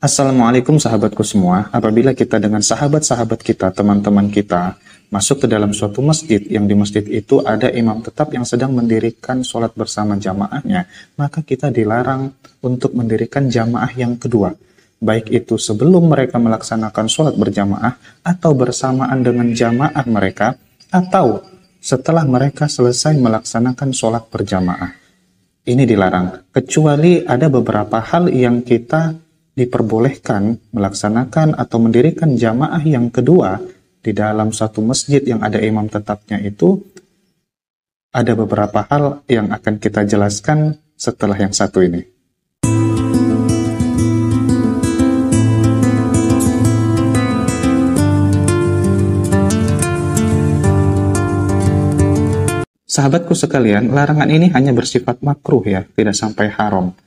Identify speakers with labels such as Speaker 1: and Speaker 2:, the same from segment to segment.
Speaker 1: Assalamualaikum sahabatku semua. Apabila kita dengan sahabat-sahabat kita, teman-teman kita, masuk ke dalam suatu masjid, yang di masjid itu ada imam tetap yang sedang mendirikan sholat bersama jamaahnya, maka kita dilarang untuk mendirikan jamaah yang kedua. Baik itu sebelum mereka melaksanakan sholat berjamaah, atau bersamaan dengan jamaah mereka, atau setelah mereka selesai melaksanakan sholat berjamaah. Ini dilarang, kecuali ada beberapa hal yang kita diperbolehkan melaksanakan atau mendirikan jamaah yang kedua di dalam satu masjid yang ada imam tetapnya. Itu ada beberapa hal yang akan kita jelaskan setelah yang satu ini. Sahabatku sekalian, larangan ini hanya bersifat makruh ya, tidak sampai haram.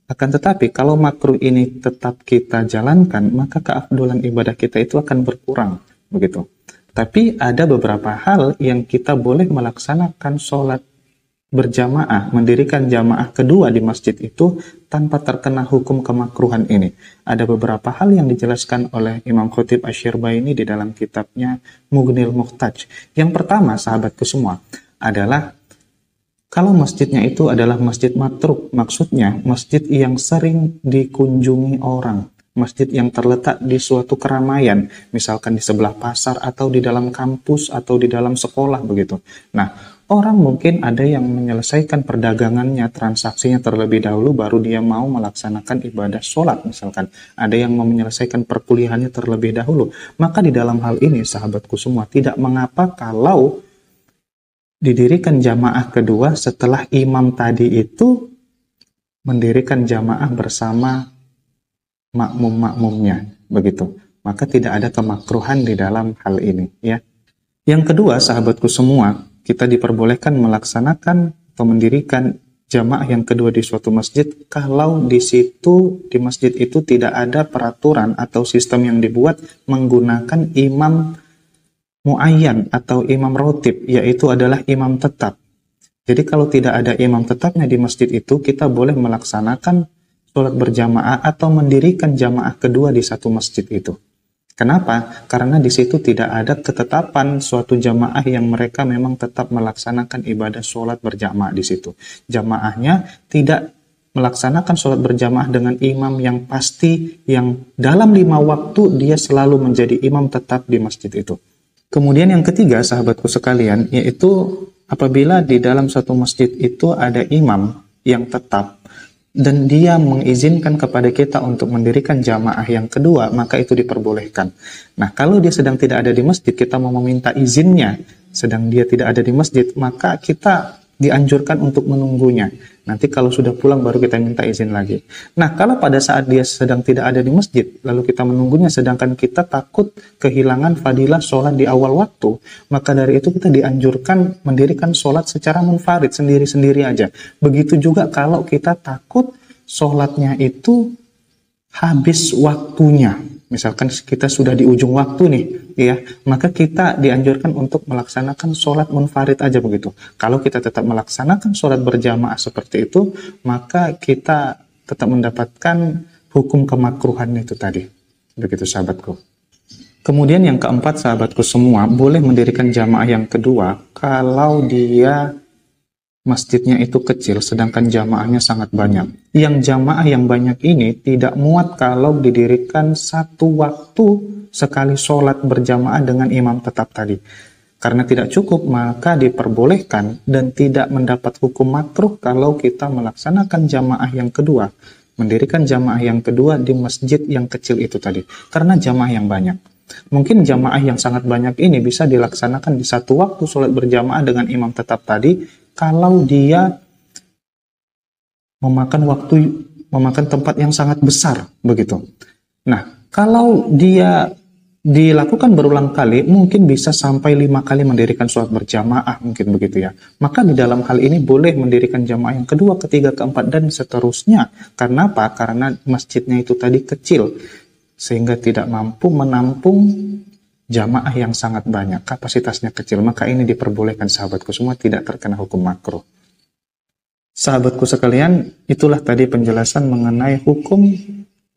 Speaker 1: Akan tetapi kalau makruh ini tetap kita jalankan, maka keafdolan ibadah kita itu akan berkurang, begitu. Tapi ada beberapa hal yang kita boleh melaksanakan sholat berjamaah, mendirikan jamaah kedua di masjid itu tanpa terkena hukum kemakruhan ini. Ada beberapa hal yang dijelaskan oleh Imam Khatib Asy-Syirbaini di dalam kitabnya Mughnil Muhtaj. Yang pertama, sahabatku semua, adalah kalau masjidnya itu adalah masjid matruk, maksudnya masjid yang sering dikunjungi orang, masjid yang terletak di suatu keramaian, misalkan di sebelah pasar atau di dalam kampus atau di dalam sekolah begitu. Nah, orang mungkin ada yang menyelesaikan perdagangannya, transaksinya terlebih dahulu baru dia mau melaksanakan ibadah sholat misalkan. Ada yang mau menyelesaikan perkuliahannya terlebih dahulu. Maka di dalam hal ini sahabatku semua, tidak mengapa kalau didirikan jamaah kedua setelah imam tadi itu mendirikan jamaah bersama makmum-makmumnya, begitu. Maka tidak ada kemakruhan di dalam hal ini, ya. Yang kedua, sahabatku semua, kita diperbolehkan melaksanakan atau mendirikan jamaah yang kedua di suatu masjid kalau di situ, di masjid itu tidak ada peraturan atau sistem yang dibuat menggunakan imam muayyan atau imam rotib, yaitu adalah imam tetap. Jadi kalau tidak ada imam tetapnya di masjid itu, kita boleh melaksanakan sholat berjamaah atau mendirikan jamaah kedua di satu masjid itu. Kenapa? Karena di situ tidak ada ketetapan suatu jamaah yang mereka memang tetap melaksanakan ibadah sholat berjamaah di situ. Jamaahnya tidak melaksanakan sholat berjamaah dengan imam yang pasti, yang dalam 5 waktu dia selalu menjadi imam tetap di masjid itu. Kemudian yang ketiga, sahabatku sekalian, yaitu apabila di dalam satu masjid itu ada imam yang tetap dan dia mengizinkan kepada kita untuk mendirikan jamaah yang kedua, maka itu diperbolehkan. Nah, kalau dia sedang tidak ada di masjid, kita mau meminta izinnya, sedang dia tidak ada di masjid, maka kita dianjurkan untuk menunggunya. Nanti kalau sudah pulang baru kita minta izin lagi. Nah, kalau pada saat dia sedang tidak ada di masjid, lalu kita menunggunya sedangkan kita takut kehilangan fadilah sholat di awal waktu, maka dari itu kita dianjurkan mendirikan sholat secara munfarid, sendiri-sendiri aja. Begitu juga kalau kita takut sholatnya itu habis waktunya. Misalkan kita sudah di ujung waktu nih, ya, maka kita dianjurkan untuk melaksanakan sholat munfarid aja begitu. Kalau kita tetap melaksanakan sholat berjamaah seperti itu, maka kita tetap mendapatkan hukum kemakruhan itu tadi. Begitu sahabatku. Kemudian yang keempat, sahabatku semua, boleh mendirikan jamaah yang kedua kalau dia masjidnya itu kecil, sedangkan jamaahnya sangat banyak. Yang jamaah yang banyak ini tidak muat kalau didirikan satu waktu sekali sholat berjamaah dengan imam tetap tadi. Karena tidak cukup, maka diperbolehkan dan tidak mendapat hukum makruh kalau kita melaksanakan jamaah yang kedua, mendirikan jamaah yang kedua di masjid yang kecil itu tadi. Karena jamaah yang banyak. Mungkin jamaah yang sangat banyak ini bisa dilaksanakan di satu waktu sholat berjamaah dengan imam tetap tadi, kalau dia memakan tempat yang sangat besar, begitu. Nah, kalau dia dilakukan berulang kali, mungkin bisa sampai 5 kali mendirikan sholat berjamaah, mungkin begitu ya. Maka di dalam hal ini boleh mendirikan jamaah yang kedua, ketiga, keempat, dan seterusnya. Karena apa? Karena masjidnya itu tadi kecil, sehingga tidak mampu menampung jamaah yang sangat banyak, kapasitasnya kecil, maka ini diperbolehkan sahabatku semua, tidak terkena hukum makruh. Sahabatku sekalian, itulah tadi penjelasan mengenai hukum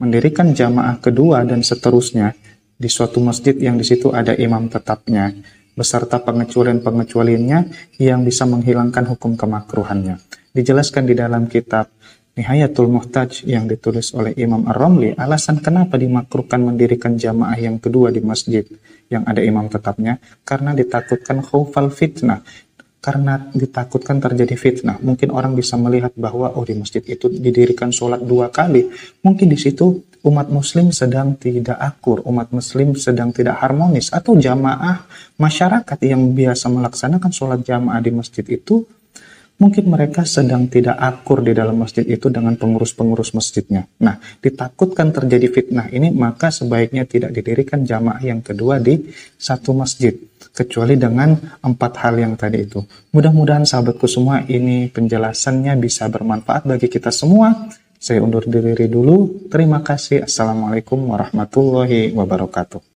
Speaker 1: mendirikan jamaah kedua dan seterusnya di suatu masjid yang di situ ada imam tetapnya beserta pengecualian-pengecualiannya yang bisa menghilangkan hukum kemakruhannya. Dijelaskan di dalam kitab Nihayatul Muhtaj yang ditulis oleh Imam Ar-Ramli, alasan kenapa dimakruhkan mendirikan jamaah yang kedua di masjid yang ada imam tetapnya, karena ditakutkan khaufal fitnah, karena ditakutkan terjadi fitnah. Mungkin orang bisa melihat bahwa di masjid itu didirikan sholat 2 kali, mungkin di situ umat muslim sedang tidak akur, umat muslim sedang tidak harmonis, atau jamaah masyarakat yang biasa melaksanakan sholat jamaah di masjid itu mungkin mereka sedang tidak akur di dalam masjid itu dengan pengurus-pengurus masjidnya. Nah, ditakutkan terjadi fitnah ini, maka sebaiknya tidak didirikan jamaah yang kedua di satu masjid, kecuali dengan 4 hal yang tadi itu. Mudah-mudahan sahabatku semua ini penjelasannya bisa bermanfaat bagi kita semua. Saya undur diri dulu. Terima kasih. Assalamualaikum warahmatullahi wabarakatuh.